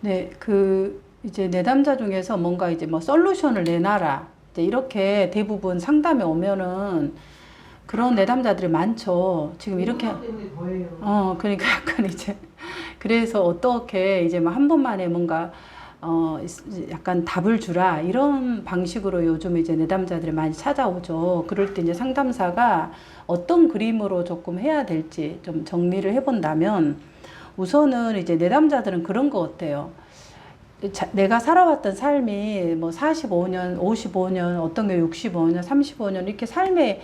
네, 이제 내담자 중에서 뭔가 이제 뭐 솔루션을 내놔라. 이제 이렇게 대부분 상담에 오면은 그런 내담자들이 많죠. 지금 이렇게, 때문에 더해요. 그러니까 약간 이제, 그래서 어떻게 이제 뭐 한 번만에 뭔가, 약간 답을 주라. 이런 방식으로 요즘 이제 내담자들이 많이 찾아오죠. 그럴 때 이제 상담사가 어떤 그림으로 조금 해야 될지 좀 정리를 해본다면 우선은 이제 내담자들은 그런 것 같아요. 내가 살아왔던 삶이 뭐 45년, 55년, 어떤 게 65년, 35년 이렇게 삶의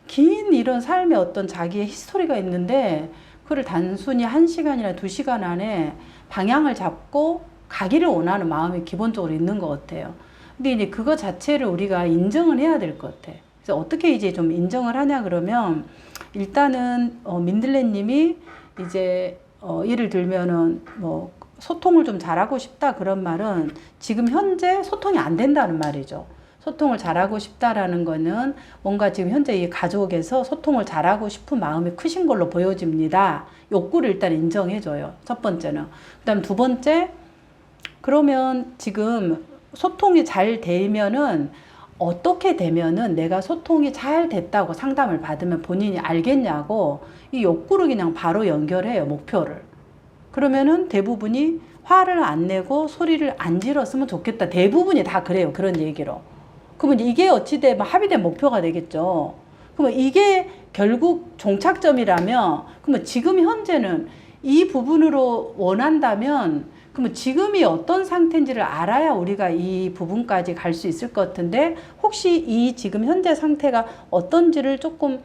긴 이런 삶의 어떤 자기의 히스토리가 있는데 그걸 단순히 1시간이나 2시간 안에 방향을 잡고 가기를 원하는 마음이 기본적으로 있는 것 같아요. 근데 이제 그거 자체를 우리가 인정을 해야 될 것 같아. 그래서 어떻게 이제 좀 인정을 하냐 그러면 일단은 민들레 님이 이제 예를 들면은 뭐 소통을 좀 잘하고 싶다 그런 말은 지금 현재 소통이 안 된다는 말이죠. 소통을 잘하고 싶다라는 거는 뭔가 지금 현재 이 가족에서 소통을 잘하고 싶은 마음이 크신 걸로 보여집니다. 욕구를 일단 인정해줘요. 첫 번째는. 그다음 두 번째, 그러면 지금 소통이 잘 되면은 어떻게 되면은 내가 소통이 잘 됐다고 상담을 받으면 본인이 알겠냐고 이 욕구를 그냥 바로 연결해요. 목표를. 그러면은 대부분이 화를 안 내고 소리를 안 질렀으면 좋겠다. 대부분이 다 그래요. 그런 얘기로. 그러면 이게 어찌되면 합의된 목표가 되겠죠. 그러면 이게 결국 종착점이라면, 그러면 지금 현재는 이 부분으로 원한다면, 그러면 지금이 어떤 상태인지를 알아야 우리가 이 부분까지 갈 수 있을 것 같은데, 혹시 이 지금 현재 상태가 어떤지를 조금,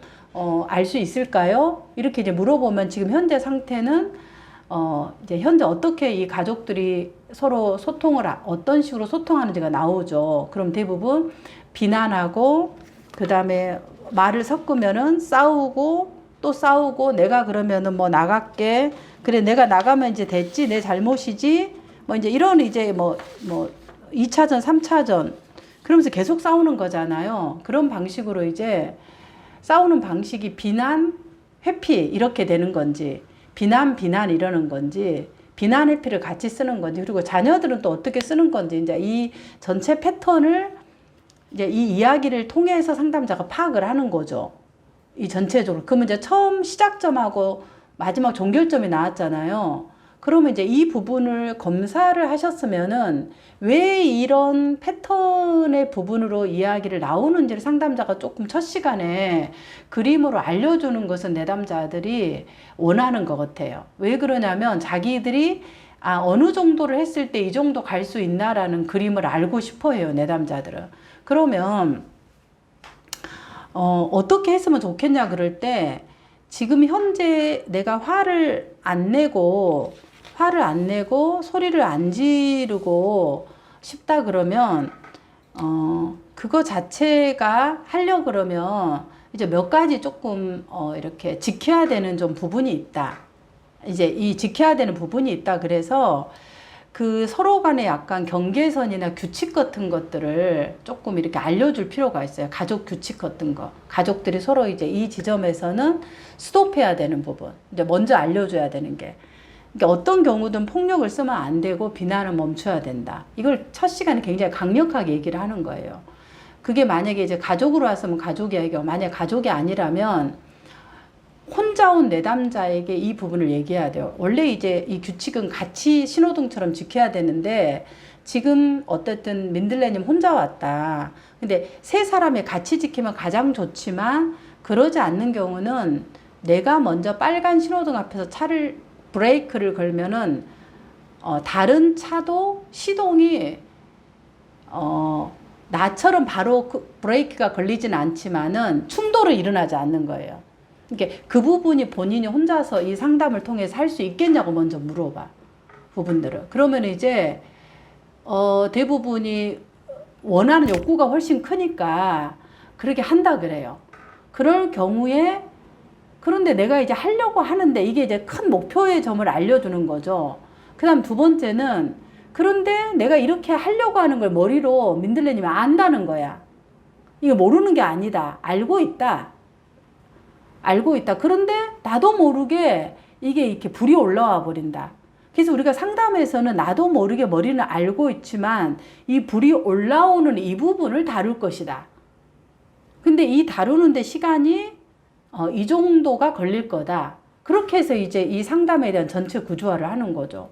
알 수 있을까요? 이렇게 이제 물어보면 지금 현재 상태는 이제 현재 어떻게 이 가족들이 서로 소통을 어떤 식으로 소통하는지가 나오죠. 그럼 대부분 비난하고 그다음에 말을 섞으면은 싸우고 또 싸우고 내가 그러면은 뭐 나갈게. 그래 내가 나가면 이제 됐지. 내 잘못이지. 뭐 이제 이런 이제 뭐 2차전, 3차전 그러면서 계속 싸우는 거잖아요. 그런 방식으로 이제 싸우는 방식이 비난, 회피 이렇게 되는 건지 비난 이러는 건지 비난 회피를 같이 쓰는 건지 그리고 자녀들은 또 어떻게 쓰는 건지 이제 이 전체 패턴을 이제 이 이야기를 통해서 상담자가 파악을 하는 거죠. 이 전체적으로. 그러면 이제 처음 시작점하고 마지막 종결점이 나왔잖아요. 그러면 이제 이 부분을 검사를 하셨으면은 왜 이런 패턴의 부분으로 이야기를 나오는지를 상담자가 조금 첫 시간에 그림으로 알려주는 것은 내담자들이 원하는 것 같아요. 왜 그러냐면 자기들이 어느 정도를 했을 때 이 정도 갈 수 있나라는 그림을 알고 싶어 해요, 내담자들은. 그러면 어떻게 했으면 좋겠냐 그럴 때 지금 현재 내가 화를 안 내고 소리를 안 지르고 싶다 그러면 그거 자체가 하려 그러면 이제 몇 가지 조금 이렇게 지켜야 되는 좀 부분이 있다. 이제 이 지켜야 되는 부분이 있다. 그래서 그 서로 간에 약간 경계선이나 규칙 같은 것들을 조금 이렇게 알려줄 필요가 있어요. 가족 규칙 같은 거. 가족들이 서로 이제 이 지점에서는 스톱해야 되는 부분. 이제 먼저 알려줘야 되는 게. 그러니까 어떤 경우든 폭력을 쓰면 안 되고 비난을 멈춰야 된다. 이걸 첫 시간에 굉장히 강력하게 얘기를 하는 거예요. 그게 만약에 이제 가족으로 왔으면 가족 이야기고 만약 가족이 아니라면 혼자 온 내담자에게 이 부분을 얘기해야 돼요. 원래 이제 이 규칙은 같이 신호등처럼 지켜야 되는데 지금 어쨌든 민들레님 혼자 왔다. 근데 세 사람이 같이 지키면 가장 좋지만 그러지 않는 경우는 내가 먼저 빨간 신호등 앞에서 차를 브레이크를 걸면은 다른 차도 시동이 나처럼 바로 그 브레이크가 걸리진 않지만은 충돌은 일어나지 않는 거예요. 그러니까 그 부분이 본인이 혼자서 이 상담을 통해서 할 수 있겠냐고 먼저 물어봐. 부분들을. 그러면 이제 대부분이 원하는 욕구가 훨씬 크니까 그렇게 한다 그래요. 그럴 경우에 그런데 내가 이제 하려고 하는데 이게 이제 큰 목표의 점을 알려주는 거죠. 그 다음 두 번째는 그런데 내가 이렇게 하려고 하는 걸 머리로 민들레님이 안다는 거야. 이거 모르는 게 아니다. 알고 있다. 그런데 나도 모르게 이게 이렇게 불이 올라와 버린다. 그래서 우리가 상담에서는 나도 모르게 머리는 알고 있지만 이 불이 올라오는 이 부분을 다룰 것이다. 근데 이 다루는데 시간이 이 정도가 걸릴 거다. 그렇게 해서 이제 이 상담에 대한 전체 구조화를 하는 거죠.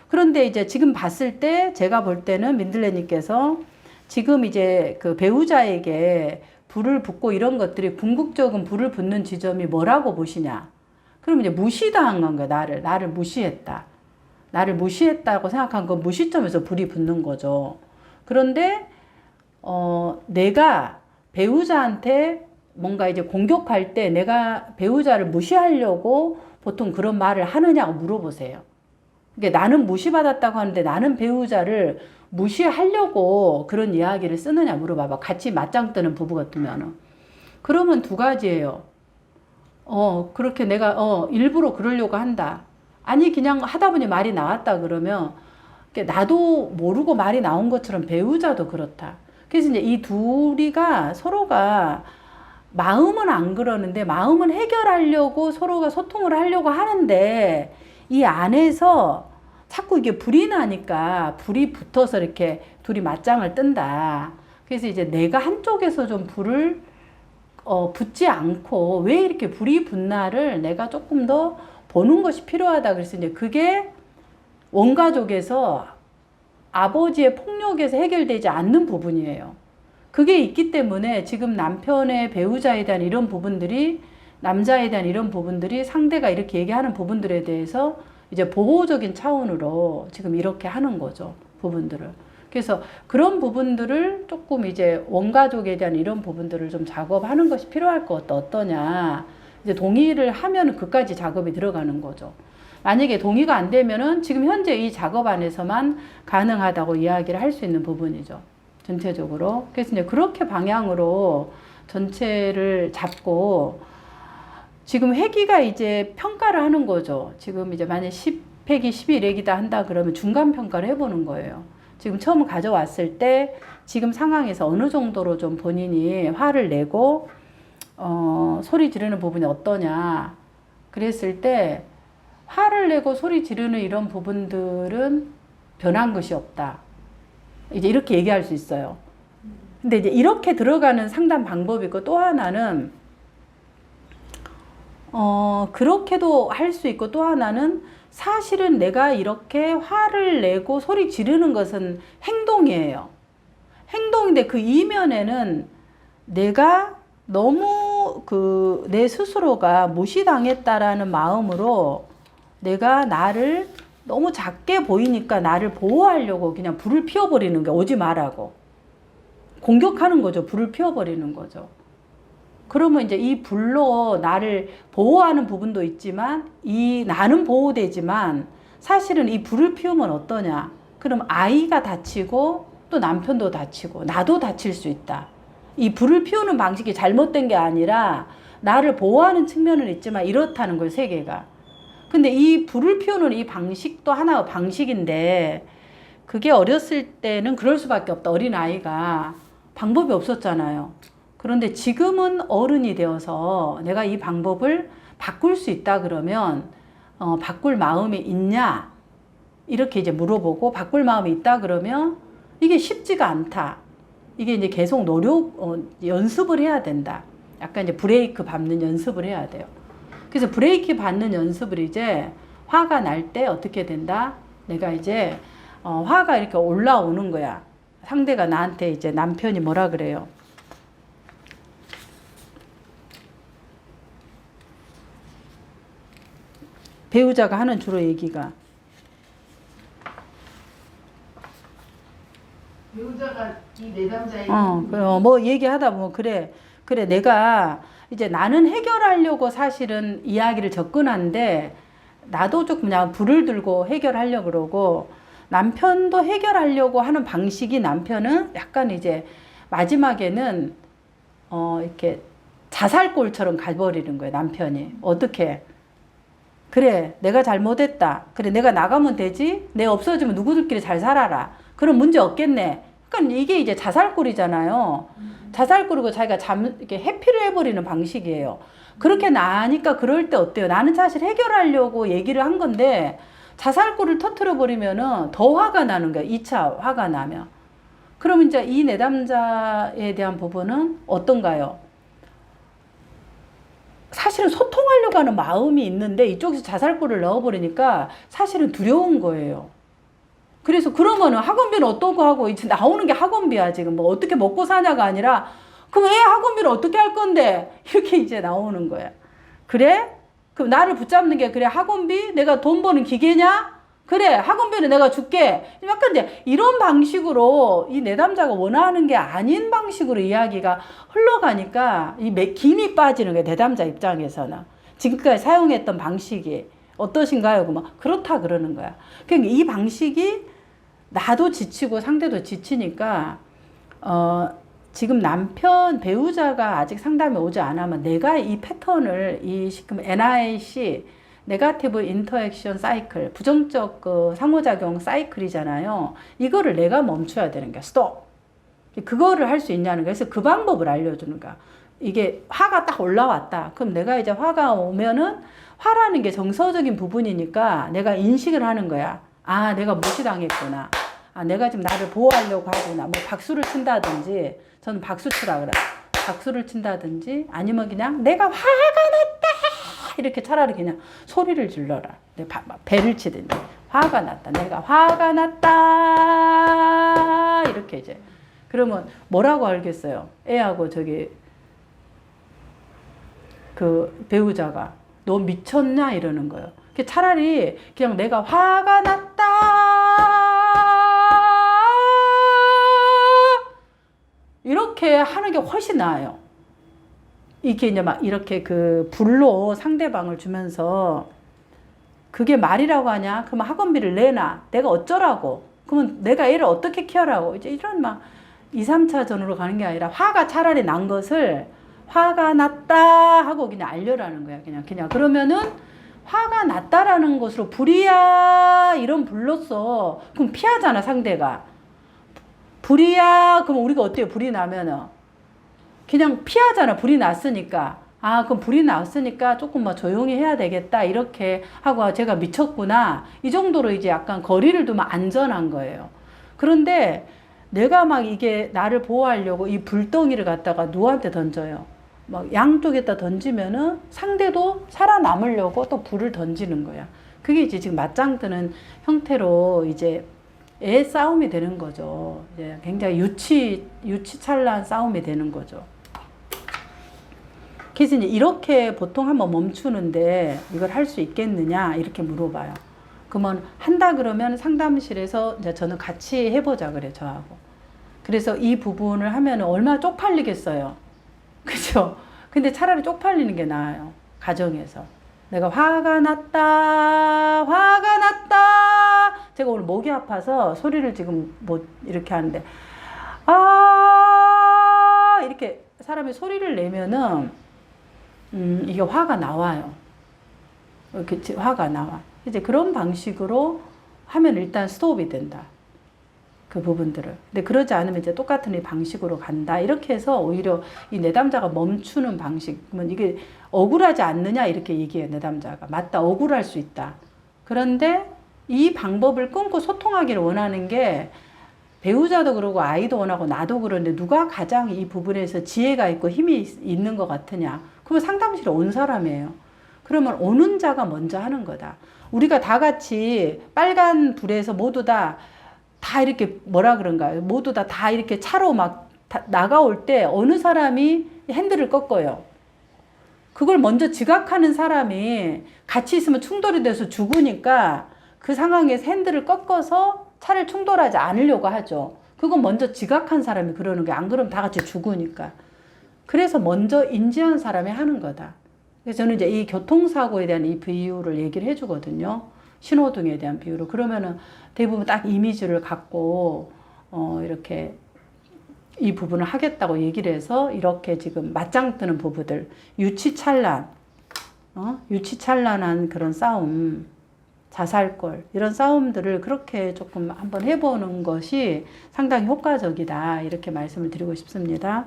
그런데 이제 지금 봤을 때 제가 볼 때는 민들레님께서 지금 이제 그 배우자에게 불을 붙고 이런 것들이 궁극적인 불을 붙는 지점이 뭐라고 보시냐. 그럼 이제 무시당한 건 거야. 나를 무시했다. 나를 무시했다고 생각한 건 무시점에서 불이 붙는 거죠. 그런데 내가 배우자한테 뭔가 이제 공격할 때 내가 배우자를 무시하려고 보통 그런 말을 하느냐고 물어보세요. 그러니까 나는 무시받았다고 하는데 나는 배우자를 무시하려고 그런 이야기를 쓰느냐 물어봐봐. 같이 맞짱 뜨는 부부 같으면은. 그러면 두 가지예요. 그렇게 내가 일부러 그러려고 한다. 아니 그냥 하다 보니 말이 나왔다 그러면 나도 모르고 말이 나온 것처럼 배우자도 그렇다. 그래서 이제 이 둘이가 서로가 마음은 안 그러는데 마음은 해결하려고 서로가 소통을 하려고 하는데 이 안에서 자꾸 이게 불이 나니까 불이 붙어서 이렇게 둘이 맞짱을 뜬다. 그래서 이제 내가 한쪽에서 좀 불을 붙지 않고 왜 이렇게 불이 붙나를 내가 조금 더 보는 것이 필요하다. 그래서 이제 그게 원가족에서 아버지의 폭력에서 해결되지 않는 부분이에요. 그게 있기 때문에 지금 남편의 배우자에 대한 이런 부분들이 남자에 대한 이런 부분들이 상대가 이렇게 얘기하는 부분들에 대해서 이제 보호적인 차원으로 지금 이렇게 하는 거죠. 부분들을. 그래서 그런 부분들을 조금 이제 원가족에 대한 이런 부분들을 좀 작업하는 것이 필요할 것 어떠냐. 이제 동의를 하면 그까지 작업이 들어가는 거죠. 만약에 동의가 안 되면은 지금 현재 이 작업 안에서만 가능하다고 이야기를 할 수 있는 부분이죠. 전체적으로. 그래서 이제 그렇게 방향으로 전체를 잡고 지금 회기가 이제 평가를 하는 거죠. 지금 이제 만약 10회기 11회기다 한다 그러면 중간 평가를 해보는 거예요. 지금 처음 가져왔을 때 지금 상황에서 어느 정도로 좀 본인이 화를 내고 소리 지르는 부분이 어떠냐. 그랬을 때 화를 내고 소리 지르는 이런 부분들은 변한 것이 없다. 이제 이렇게 얘기할 수 있어요. 근데 이제 이렇게 들어가는 상담 방법이 있고 또 하나는 그렇게도 할 수 있고 또 하나는 사실은 내가 이렇게 화를 내고 소리 지르는 것은 행동이에요. 행동인데 그 이면에는 내가 너무 내 스스로가 무시당했다라는 마음으로 내가 나를 너무 작게 보이니까 나를 보호하려고 그냥 불을 피워버리는 게 오지 말라고. 공격하는 거죠. 불을 피워버리는 거죠. 그러면 이제 이 불로 나를 보호하는 부분도 있지만 나는 보호되지만 사실은 이 불을 피우면 어떠냐. 그럼 아이가 다치고 또 남편도 다치고 나도 다칠 수 있다. 이 불을 피우는 방식이 잘못된 게 아니라 나를 보호하는 측면은 있지만 이렇다는 거예요. 세계가. 근데 이 불을 피우는 이 방식도 하나의 방식인데 그게 어렸을 때는 그럴 수밖에 없다. 어린아이가 방법이 없었잖아요. 그런데 지금은 어른이 되어서 내가 이 방법을 바꿀 수 있다 그러면 바꿀 마음이 있냐 이렇게 이제 물어보고 바꿀 마음이 있다 그러면 이게 쉽지가 않다. 이게 이제 계속 연습을 해야 된다. 약간 이제 브레이크 밟는 연습을 해야 돼요. 그래서 브레이크 밟는 연습을 이제 화가 날 때 어떻게 된다? 내가 이제 화가 이렇게 올라오는 거야. 상대가 나한테 이제 남편이 뭐라 그래요? 배우자가 하는 주로 얘기가 배우자가 이 내담자에게 뭐 얘기하다 보면 그래 내가 이제 나는 해결하려고 사실은 이야기를 접근하는데 나도 좀 그냥 불을 들고 해결하려고 그러고 남편도 해결하려고 하는 방식이 남편은 약간 이제 마지막에는 이렇게 자살골처럼 가버리는 거예요. 남편이. 어떻게? 그래 내가 잘못했다. 그래 내가 나가면 되지. 내가 없어지면 누구들끼리 잘 살아라. 그럼 문제 없겠네. 그러니까 이게 이제 자살골이잖아요. 자살골이고 자기가 이렇게 회피를 해버리는 방식이에요. 그렇게 나니까 그럴 때 어때요? 나는 사실 해결하려고 얘기를 한 건데 자살골을 터트려 버리면은 더 화가 나는 거야. 2차 화가 나면. 그러면 이제 이 내담자에 대한 부분은 어떤가요? 사실은 소통하려고 하는 마음이 있는데 이쪽에서 자살골을 넣어버리니까 사실은 두려운 거예요. 그래서 그러면은 학원비는 어떤 거 하고 이제 나오는 게 학원비야. 지금 뭐 어떻게 먹고 사냐가 아니라 그럼 애 학원비를 어떻게 할 건데 이렇게 이제 나오는 거야. 그래? 그럼 나를 붙잡는 게 그래 학원비? 내가 돈 버는 기계냐? 그래 학원비는 내가 줄게. 약간 이제 이런 방식으로 이 내담자가 원하는 게 아닌 방식으로 이야기가 흘러가니까 이 김이 빠지는 거예요. 내담자 입장에서는. 지금까지 사용했던 방식이 어떠신가요? 그렇다 그러는 거야. 그러니까 이 방식이 나도 지치고 상대도 지치니까 지금 남편 배우자가 아직 상담이 오지 않으면 내가 이 패턴을 이 지금 NIC 네거티브 인터액션 사이클 부정적 그 상호작용 사이클이잖아요. 이거를 내가 멈춰야 되는 거야. 스톱. 그거를 할 수 있냐는 거야. 그래서 그 방법을 알려주는 거야. 이게 화가 딱 올라왔다. 그럼 내가 이제 화가 오면은 화라는 게 정서적인 부분이니까 내가 인식을 하는 거야. 아, 내가 무시당했구나. 아, 내가 지금 나를 보호하려고 하구나. 뭐 박수를 친다든지, 저는 박수 치라 그래. 박수를 친다든지, 아니면 그냥 내가 화가 났다! 이렇게 차라리 그냥 소리를 질러라. 배를 치든지. 화가 났다. 내가 화가 났다! 이렇게 이제. 그러면 뭐라고 알겠어요? 애하고 저기, 그 배우자가. 너 미쳤냐? 이러는 거예요. 차라리 그냥 내가 화가 났다! 이렇게 하는 게 훨씬 나아요. 이게 이제 막 이렇게 그 불로 상대방을 주면서 그게 말이라고 하냐? 그러면 학원비를 내놔. 내가 어쩌라고? 그러면 내가 얘를 어떻게 키워라고? 이제 이런 막 2, 3차전으로 가는 게 아니라 화가 차라리 난 것을 화가 났다 하고 그냥 알려라는 거야. 그냥. 그러면은 화가 났다라는 것으로 불이야 이런 불로써 그럼 피하잖아 상대가. 불이야 그럼 우리가 어때요? 불이 나면은 그냥 피하잖아. 불이 났으니까. 아 그럼 불이 났으니까 조금 뭐 조용히 해야 되겠다 이렇게 하고 제가 미쳤구나 이 정도로 이제 약간 거리를 두면 안전한 거예요. 그런데 내가 막 이게 나를 보호하려고 이 불덩이를 갖다가 누구한테 던져요. 막 양쪽에다 던지면은 상대도 살아남으려고 또 불을 던지는 거야. 그게 이제 지금 맞짱 뜨는 형태로 이제 애 싸움이 되는 거죠. 이제 굉장히 유치찬란 싸움이 되는 거죠. 그래서 이제 이렇게 보통 한번 멈추는데 이걸 할 수 있겠느냐 이렇게 물어봐요. 그러면 한다 그러면 상담실에서 이제 저는 같이 해보자 그래 저하고. 그래서 이 부분을 하면 얼마나 쪽팔리겠어요. 그죠? 근데 차라리 쪽팔리는 게 나아요. 가정에서. 내가 화가 났다. 제가 오늘 목이 아파서 소리를 지금 못 이렇게 하는데 이렇게 사람이 소리를 내면은 이게 화가 나와요. 이렇게 화가 나와. 이제 그런 방식으로 하면 일단 스톱이 된다. 그 부분들을. 근데 그러지 않으면 이제 똑같은 이 방식으로 간다. 이렇게 해서 오히려 이 내담자가 멈추는 방식. 그러면 이게 억울하지 않느냐 이렇게 얘기해요. 내담자가. 맞다. 억울할 수 있다. 그런데 이 방법을 끊고 소통하기를 원하는 게 배우자도 그러고 아이도 원하고 나도 그러는데 누가 가장 이 부분에서 지혜가 있고 힘이 있는 것 같으냐. 그러면 상담실에 온 사람이에요. 그러면 오는 자가 먼저 하는 거다. 우리가 다 같이 빨간 불에서 모두 다 이렇게 뭐라 그런가요? 모두 다 이렇게 차로 막 나가올 때 어느 사람이 핸들을 꺾어요. 그걸 먼저 지각하는 사람이 같이 있으면 충돌이 돼서 죽으니까 그 상황에서 핸들을 꺾어서 차를 충돌하지 않으려고 하죠. 그건 먼저 지각한 사람이 그러는 게 안 그러면 다 같이 죽으니까. 그래서 먼저 인지한 사람이 하는 거다. 그래서 저는 이제 이 교통사고에 대한 이 비유를 얘기를 해주거든요. 신호등에 대한 비유로. 그러면은 대부분 딱 이미지를 갖고 이렇게 이 부분을 하겠다고 얘기를 해서 이렇게 지금 맞짱 뜨는 부부들 유치찬란한 그런 싸움, 자살골 이런 싸움들을 그렇게 조금 한번 해보는 것이 상당히 효과적이다 이렇게 말씀을 드리고 싶습니다.